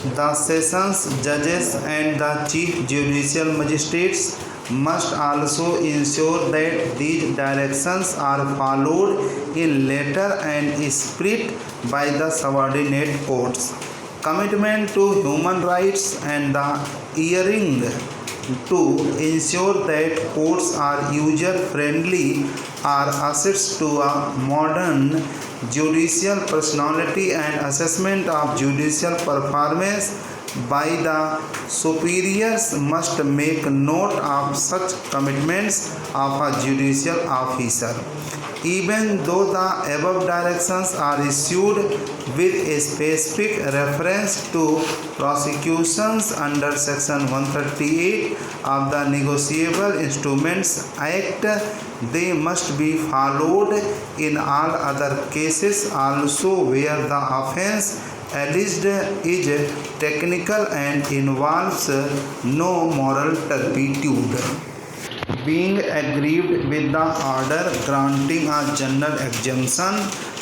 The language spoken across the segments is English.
The sessions judges and the chief judicial magistrates must also ensure that these directions are followed in letter and spirit by the subordinate courts. Commitment to human rights and the hearing to ensure that courts are user friendly are assets to a modern judicial personality and assessment of judicial performance by the superiors must make note of such commitments of a judicial officer. Even though the above directions are issued with a specific reference to prosecutions under Section 138 of the Negotiable Instruments Act, they must be followed in all other cases also where the offence alleged is technical and involves no moral turpitude. Being aggrieved with the order granting a general exemption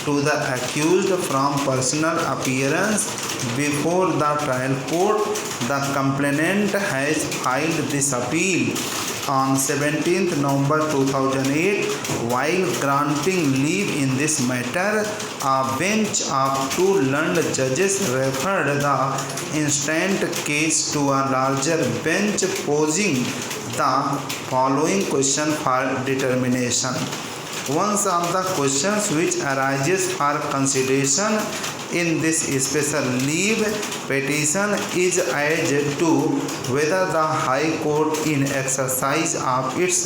to the accused from personal appearance before the trial court, the complainant has filed this appeal on 17th November 2008. While granting leave in this matter, a bench of two learned judges referred the instant case to a larger bench, posing the following question for determination. One of the questions which arises for consideration in this special leave petition is as to whether the High Court, in exercise of its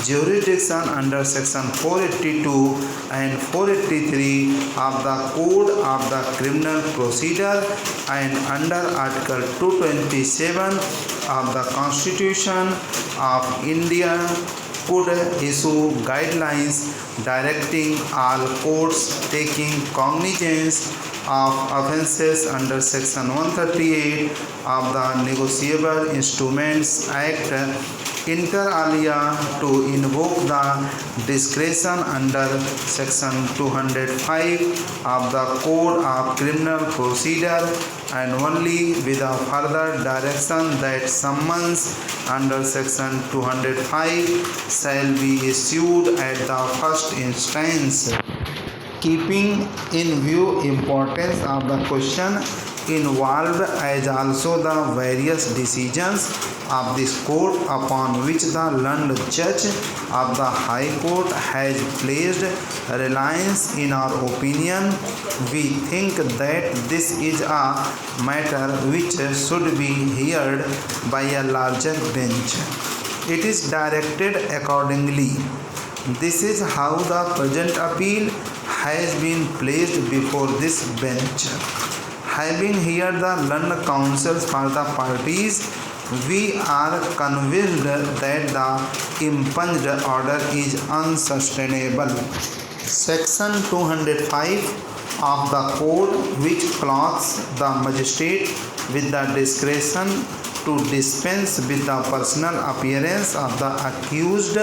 jurisdiction under Section 482 and 483 of the Code of the Criminal Procedure and under Article 227 of the Constitution of India, could issue guidelines directing all courts taking cognizance of offences under Section 138 of the Negotiable Instruments Act inter alia to invoke the discretion under Section 205 of the Code of Criminal Procedure and only with a further direction that summons under Section 205 shall be issued at the first instance. Keeping in view importance of the question involved as also the various decisions of this court upon which the learned judge of the High Court has placed reliance, in our opinion, we think that this is a matter which should be heard by a larger bench. It is directed accordingly. This is how the present appeal has been placed before this bench. Having heard the learned counsels for the parties, we are convinced that the impunged order is unsustainable. Section 205 of the Code, which clothes the magistrate with the discretion to dispense with the personal appearance of the accused,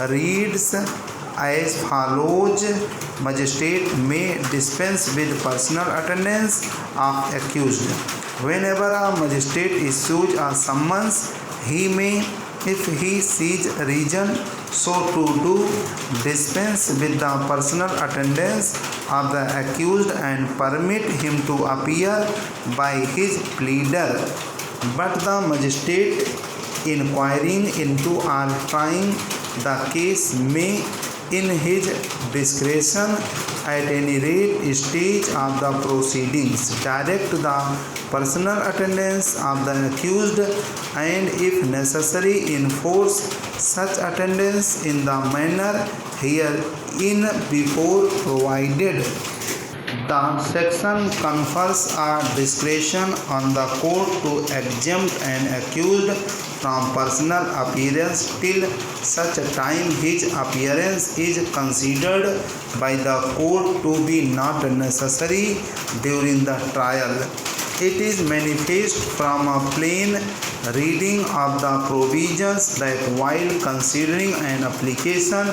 reads as follows: Magistrate may dispense with personal attendance of accused. Whenever a magistrate issues a summons, he may, if he sees reason so to do, dispense with the personal attendance of the accused and permit him to appear by his pleader. But the magistrate inquiring into or trying the case may, in his discretion, at any rate stage of the proceedings, direct the personal attendance of the accused and, if necessary, enforce such attendance in the manner herein before provided. The section confers a discretion on the court to exempt an accused from personal appearance till such time his appearance is considered by the court to be not necessary during the trial. It is manifest from a plain reading of the provisions that while considering an application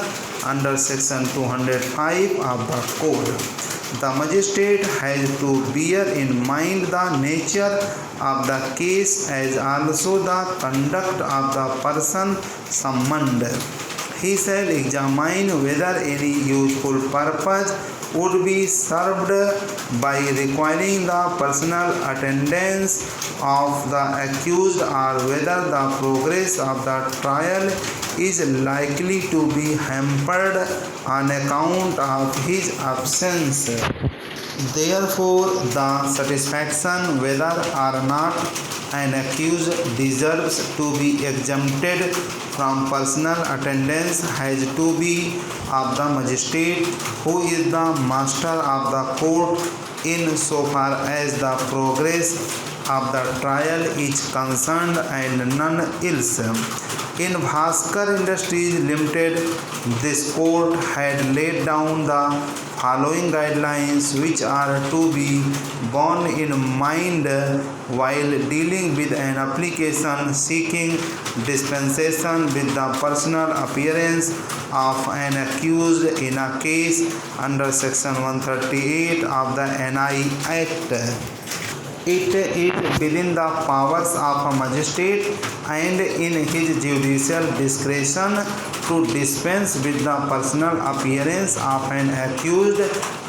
under Section 205 of the Code, The magistrate has to bear in mind the nature of the case as also the conduct of the person summoned. He shall examine whether any useful purpose would be served by requiring the personal attendance of the accused or whether the progress of the trial is likely to be hampered on account of his absence. Therefore, the satisfaction whether or not an accused deserves to be exempted from personal attendance has to be of the magistrate, who is the master of the court in so far as the progress of the trial is concerned and none else. In Bhaskar Industries Limited, this court had laid down the following guidelines which are to be borne in mind while dealing with an application seeking dispensation with the personal appearance of an accused in a case under section 138 of the NI Act. It is within the powers of a magistrate and in his judicial discretion to dispense with the personal appearance of an accused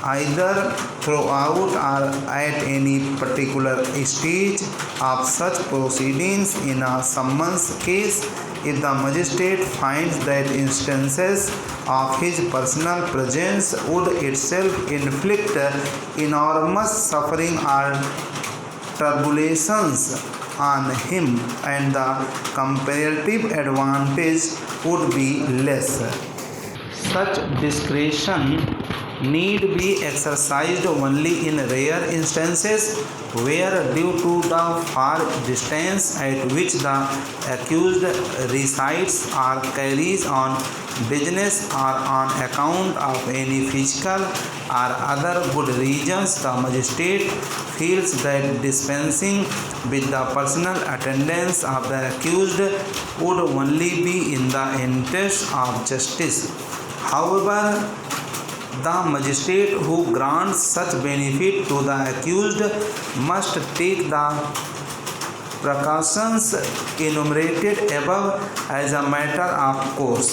either throughout or at any particular stage of such proceedings in a summons case if the magistrate finds that instances of his personal presence would itself inflict enormous suffering or tribulations on him and the comparative advantage would be less. Such discretion need be exercised only in rare instances where due to the far distance at which the accused resides or carries on business or on account of any physical or other good reasons the magistrate feels that dispensing with the personal attendance of the accused would only be in the interest of justice. However, the magistrate who grants such benefit to the accused must take the precautions enumerated above as a matter of course.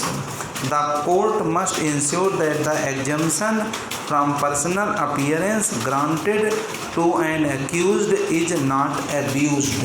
The court must ensure that the exemption from personal appearance granted to an accused is not abused.